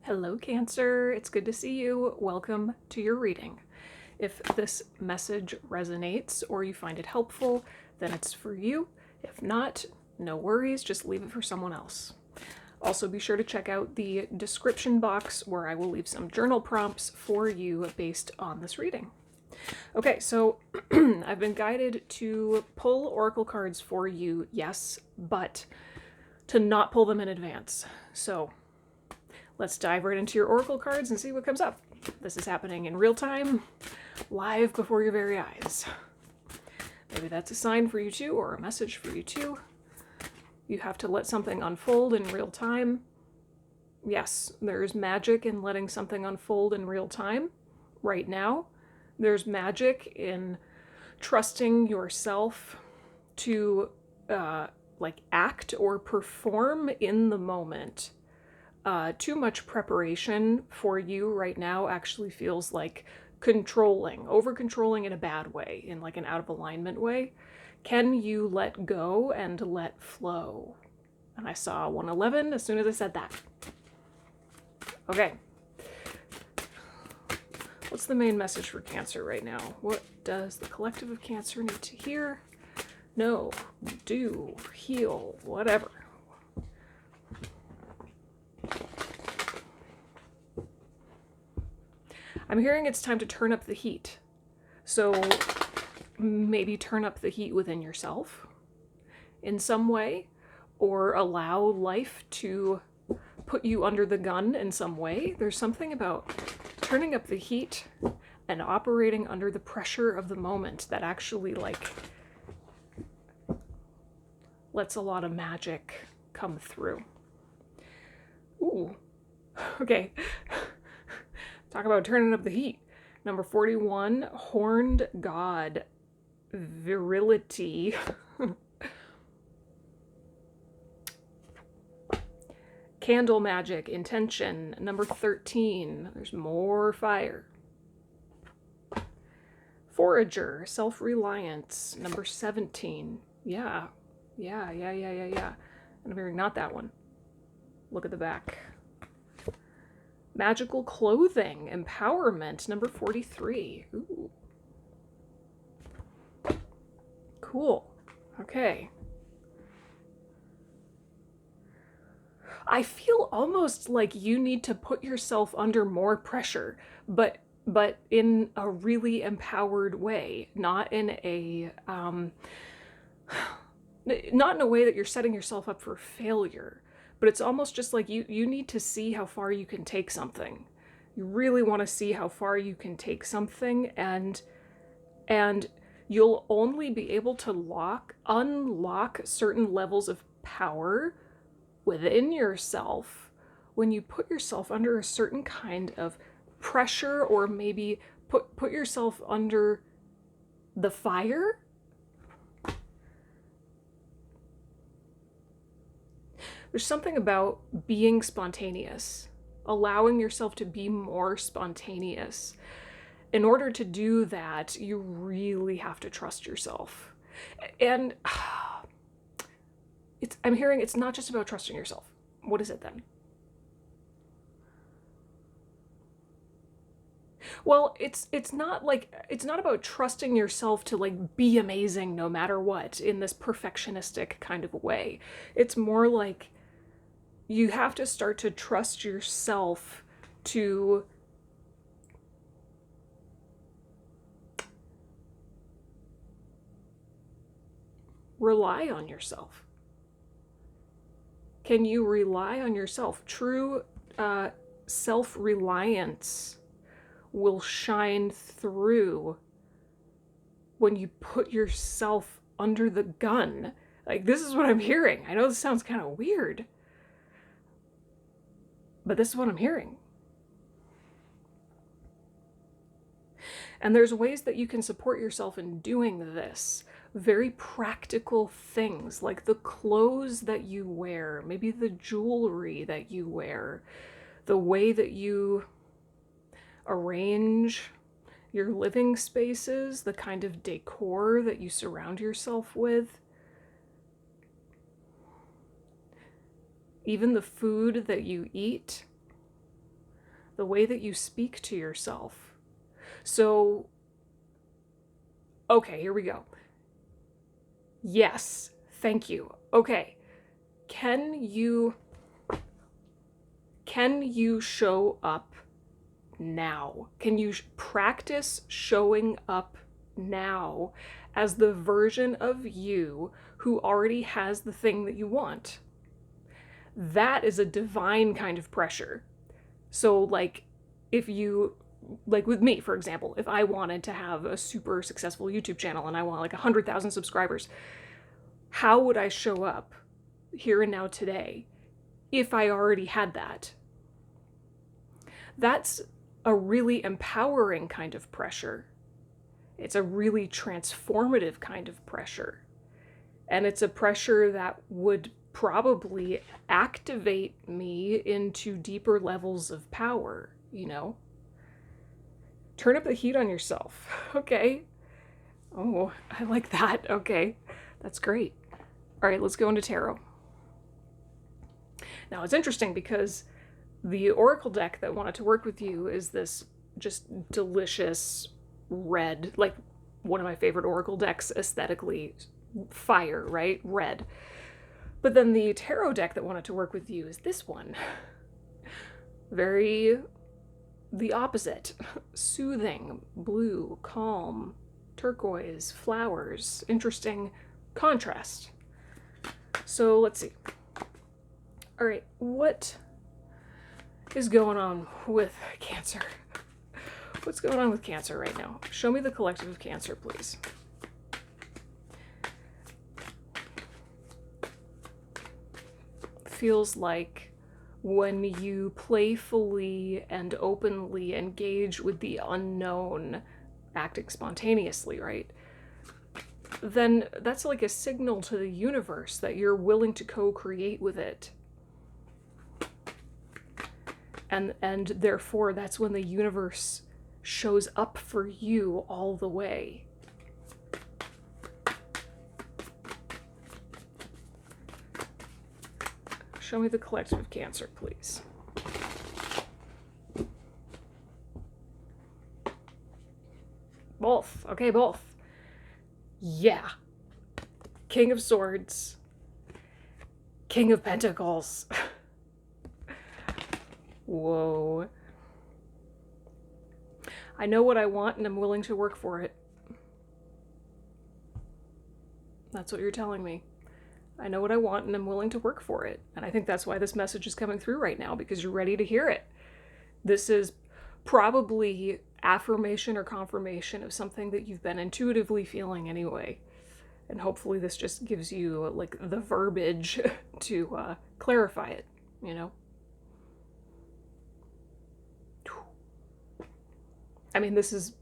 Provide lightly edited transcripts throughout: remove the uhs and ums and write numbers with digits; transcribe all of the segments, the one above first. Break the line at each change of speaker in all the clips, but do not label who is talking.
Hello, Cancer. It's good to see you. Welcome to your reading. If this message resonates or you find it helpful, then it's for you. If not, no worries, just leave it for someone else. Also, be sure to check out the description box where I will leave some journal prompts for you based on this reading. Okay, so I've been guided to pull oracle cards for you, yes, but to not pull them in advance. So let's dive right into your oracle cards and see what comes up. This is happening in real time, live before your very eyes. Maybe that's a sign for you too, or a message for you too. You have to let something unfold in real time. Yes, there's magic in letting something unfold in real time right now. There's magic in trusting yourself to act or perform in the moment. Too much preparation for you right now actually feels like controlling, over-controlling in a bad way, in like an out of alignment way. Can you let go and let flow? And I saw 111 as soon as I said that. Okay. What's the main message for Cancer right now? What does the collective of Cancer need to hear? Know, do, heal, whatever. I'm hearing it's time to turn up the heat. So maybe turn up the heat within yourself in some way, or allow life to put you under the gun in some way. There's something about turning up the heat and operating under the pressure of the moment that actually lets a lot of magic come through. Ooh, okay. Talk about turning up the heat. Number 41, Horned God, Virility. Candle Magic, Intention. Number 13, there's more fire. Forager, Self-Reliance. Number 17, yeah. I'm hearing not that one. Look at the back. Magical Clothing, Empowerment, number 43. Ooh. Cool. Okay. I feel almost like you need to put yourself under more pressure, but in a really empowered way, not in a way that you're setting yourself up for failure. But it's almost just like you need to see how far you can take something. You really want to see how far you can take something, and you'll only be able to unlock certain levels of power within yourself when you put yourself under a certain kind of pressure, or maybe put yourself under the fire. There's something about being spontaneous, allowing yourself to be more spontaneous. In order to do that, you really have to trust yourself. And I'm hearing it's not just about trusting yourself. What is it then? Well, it's not about trusting yourself to be amazing no matter what in this perfectionistic kind of way. It's more like you have to start to trust yourself to rely on yourself. Can you rely on yourself? True self-reliance will shine through when you put yourself under the gun. This is what I'm hearing. I know this sounds kind of weird, but this is what I'm hearing. And there's ways that you can support yourself in doing this. Very practical things, like the clothes that you wear, maybe the jewelry that you wear, the way that you arrange your living spaces, the kind of decor that you surround yourself with. Even the food that you eat. the way that you speak to yourself. So, okay, here we go. Yes, thank you. Okay, can you show up now? Can you practice showing up now as the version of you who already has the thing that you want? That is a divine kind of pressure. So like, if you, like with me, for example, if I wanted to have a super successful YouTube channel and I want like 100,000 subscribers, how would I show up here and now today if I already had that? That's a really empowering kind of pressure. It's a really transformative kind of pressure. And it's a pressure that would probably activate me into deeper levels of power, you know? Turn up the heat on yourself, okay? Oh, I like that. Okay, that's great. All right, let's go into tarot. Now, it's interesting because the oracle deck that wanted to work with you is this just delicious red, like one of my favorite oracle decks aesthetically, fire, right? Red. But then the tarot deck that wanted to work with you is this one. Very the opposite. Soothing, blue, calm, turquoise, flowers. Interesting contrast. So let's see. All right, what is going on with Cancer? What's going on with Cancer right now? Show me the collective of Cancer, please. Feels like when you playfully and openly engage with the unknown, acting spontaneously, right? Then that's like a signal to the universe that you're willing to co-create with it. And therefore, that's when the universe shows up for you all the way. Show me the collective of Cancer, please. Both. Okay, both. Yeah. King of Swords. King of Pentacles. Whoa. I know what I want and I'm willing to work for it. That's what you're telling me. I know what I want and I'm willing to work for it. And I think that's why this message is coming through right now, because you're ready to hear it. This is probably affirmation or confirmation of something that you've been intuitively feeling anyway. And hopefully this just gives you like the verbiage to clarify it, you know? I mean, this is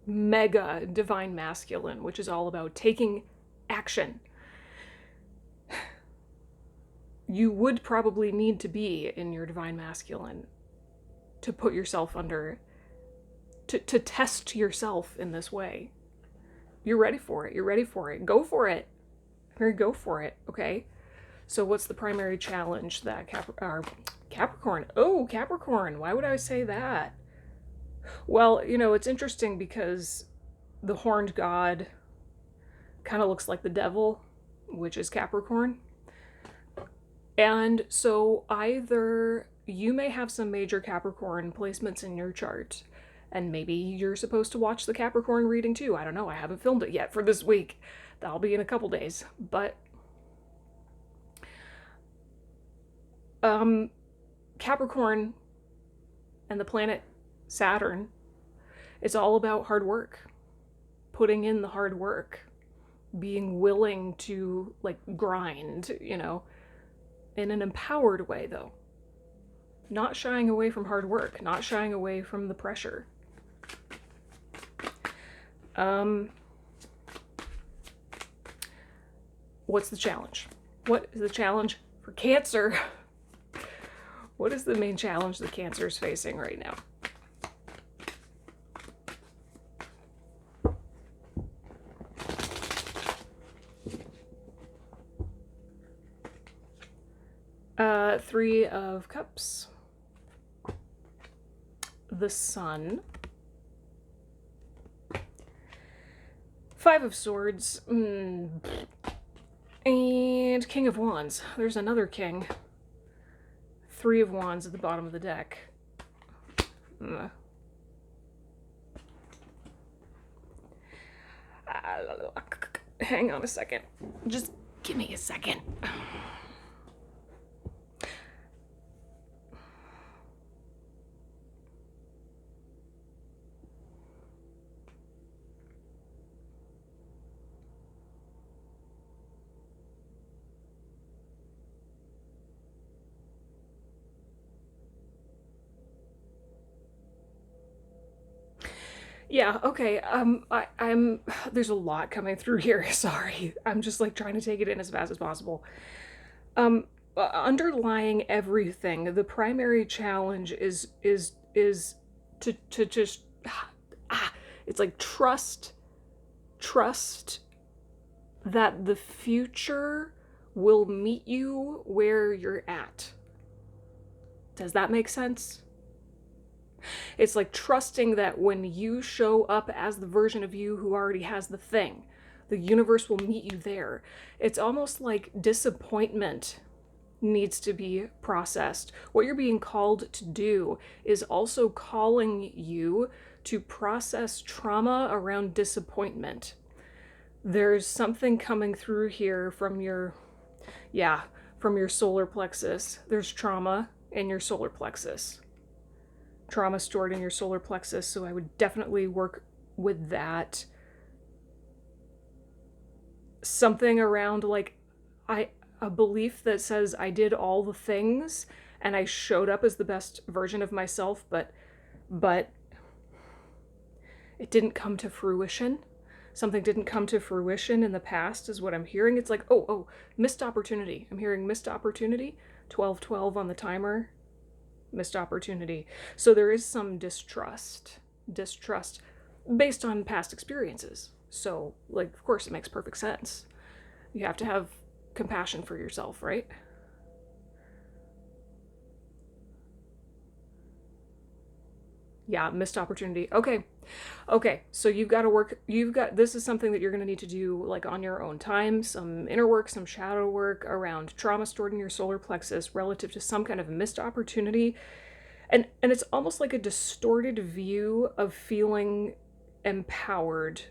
mega divine masculine, which is all about taking action. You would probably need to be in your divine masculine to put yourself under, to test yourself in this way. You're ready for it. You're ready for it. Go for it. Go for it, okay? So what's the primary challenge that Capricorn? Oh, Capricorn. Why would I say that? Well, you know, it's interesting because the horned god kind of looks like the devil, which is Capricorn. And so either you may have some major Capricorn placements in your chart, and maybe you're supposed to watch the Capricorn reading too. I don't know. I haven't filmed it yet for this week. That'll be in a couple days. But Capricorn and the planet Saturn, it's all about hard work. Putting in the hard work. Being willing to, like, grind, you know, in an empowered way, though. Not shying away from hard work. Not shying away from the pressure. What's the challenge? What is the challenge for Cancer? What is the main challenge that Cancer is facing right now? Three of Cups. the Sun. Five of Swords. And King of Wands. There's another king. Three of Wands at the bottom of the deck. Hang on a second. Just give me a second. Yeah, okay. I'm there's a lot coming through here. Sorry. I'm just like trying to take it in as fast as possible. Underlying everything, the primary challenge is to just it's like trust that the future will meet you where you're at. Does that make sense? It's like trusting that when you show up as the version of you who already has the thing, the universe will meet you there. It's almost like disappointment needs to be processed. What you're being called to do is also calling you to process trauma around disappointment. There's something coming through here from your solar plexus. There's trauma in your solar plexus. Trauma stored in your solar plexus, so I would definitely work with that. Something around like a belief that says I did all the things and I showed up as the best version of myself, but it didn't come to fruition. Something didn't come to fruition in the past is what I'm hearing. It's like, oh, missed opportunity. I'm hearing missed opportunity. 1212 on the timer. Missed opportunity. So there is some distrust based on past experiences. So, like, of course, it makes perfect sense. You have to have compassion for yourself, right? Yeah, missed opportunity. Okay, so you've got to work, this is something that you're going to need to do like on your own time, some inner work, some shadow work around trauma stored in your solar plexus relative to some kind of missed opportunity. And it's almost like a distorted view of feeling empowered.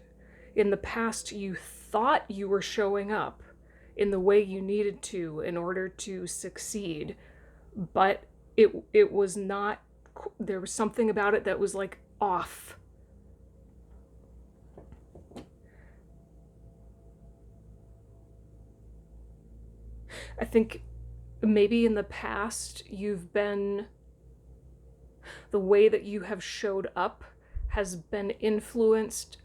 In the past, you thought you were showing up in the way you needed to in order to succeed, but it was not, there was something about it that was like off. I think maybe in the past you've been, the way that you have showed up has been influenced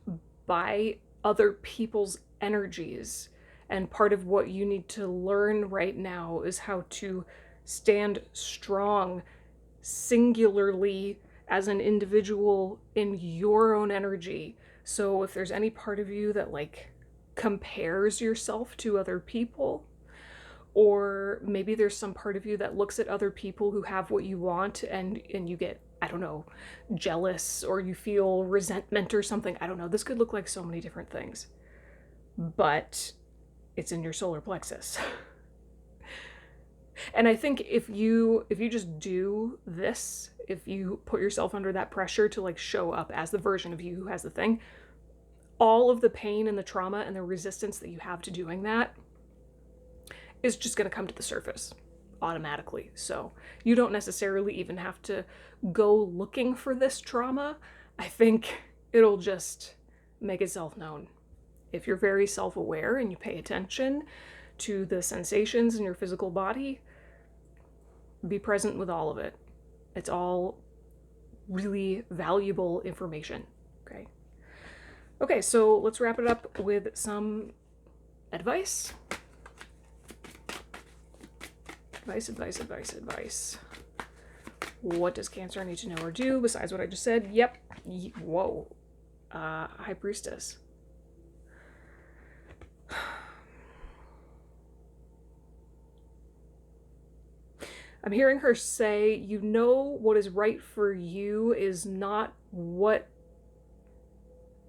by other people's energies. And part of what you need to learn right now is how to stand strong singularly as an individual in your own energy. So if there's any part of you that like compares yourself to other people, or maybe there's some part of you that looks at other people who have what you want and you get, I don't know, jealous, or you feel resentment or something. I don't know. This could look like so many different things. But it's in your solar plexus. And I think if you just do this, if you put yourself under that pressure to like show up as the version of you who has the thing, all of the pain and the trauma and the resistance that you have to doing that is just going to come to the surface automatically. So you don't necessarily even have to go looking for this trauma. I think it'll just make itself known. If you're very self-aware and you pay attention to the sensations in your physical body, be present with all of it. It's all really valuable information, okay? Okay, so let's wrap it up with some advice. Advice. What does Cancer need to know or do besides what I just said? Yep. Whoa. High Priestess. I'm hearing her say, you know what is right for you is not what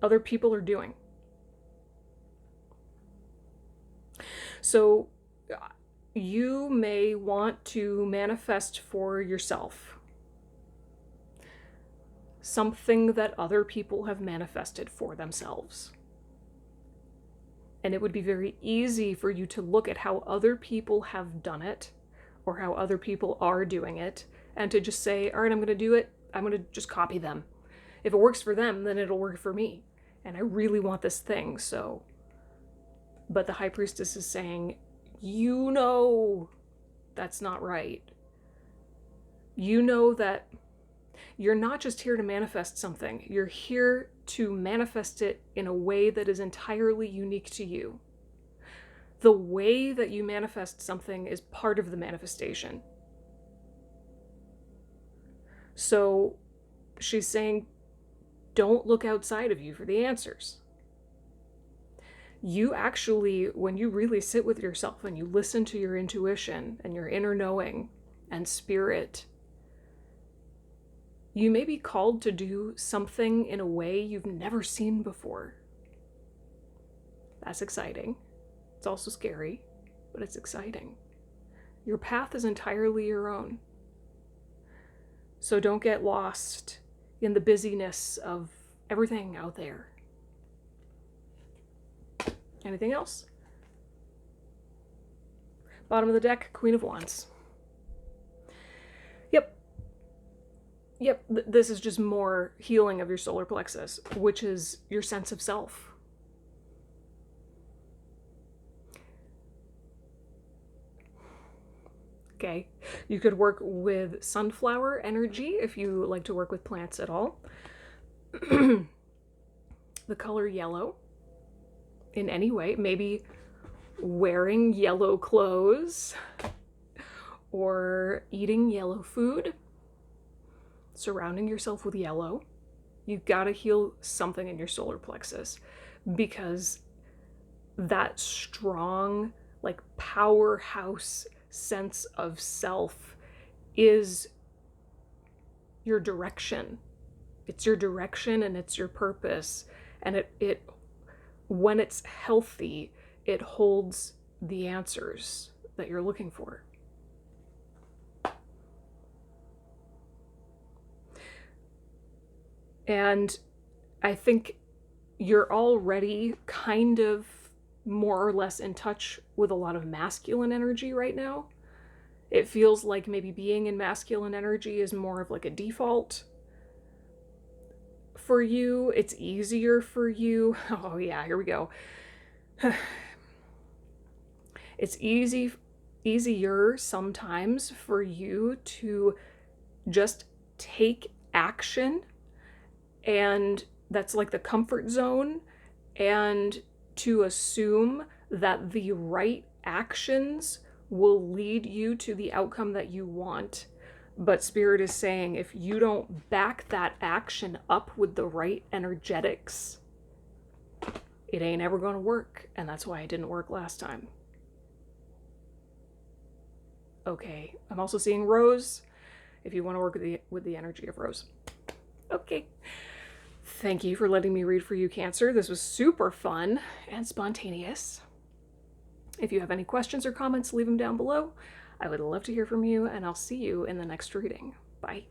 other people are doing. So you may want to manifest for yourself something that other people have manifested for themselves. And it would be very easy for you to look at how other people have done it or how other people are doing it and to just say, all right, I'm going to do it. I'm going to just copy them. If it works for them, then it'll work for me. And I really want this thing, so. But the High Priestess is saying, you know that's not right. You know that you're not just here to manifest something. You're here to manifest it in a way that is entirely unique to you. The way that you manifest something is part of the manifestation. So she's saying, don't look outside of you for the answers. You actually, when you really sit with yourself and you listen to your intuition and your inner knowing and spirit, you may be called to do something in a way you've never seen before. That's exciting. It's also scary, but it's exciting. Your path is entirely your own. So don't get lost in the busyness of everything out there. Anything else? Bottom of the deck, Queen of Wands. Yep, this is just more healing of your solar plexus, which is your sense of self. Okay, you could work with sunflower energy if you like to work with plants at all. The color yellow in any way, maybe wearing yellow clothes or eating yellow food, surrounding yourself with yellow. You've got to heal something in your solar plexus because that strong, like powerhouse sense of self is your direction. It's your direction and it's your purpose. And it when it's healthy, it holds the answers that you're looking for. And I think you're already kind of more or less in touch with a lot of masculine energy right now. It feels like maybe being in masculine energy is more of like a default for you. It's easier for you. Oh yeah, here we go. It's easier sometimes for you to just take action, and that's like the comfort zone, and to assume that the right actions will lead you to the outcome that you want. But Spirit is saying if you don't back that action up with the right energetics, it ain't ever going to work. And that's why it didn't work last time. Okay, I'm also seeing Rose, if you want to work with the energy of Rose. Okay. Thank you for letting me read for you, Cancer. This was super fun and spontaneous. If you have any questions or comments, leave them down below. I would love to hear from you, and I'll see you in the next reading. Bye.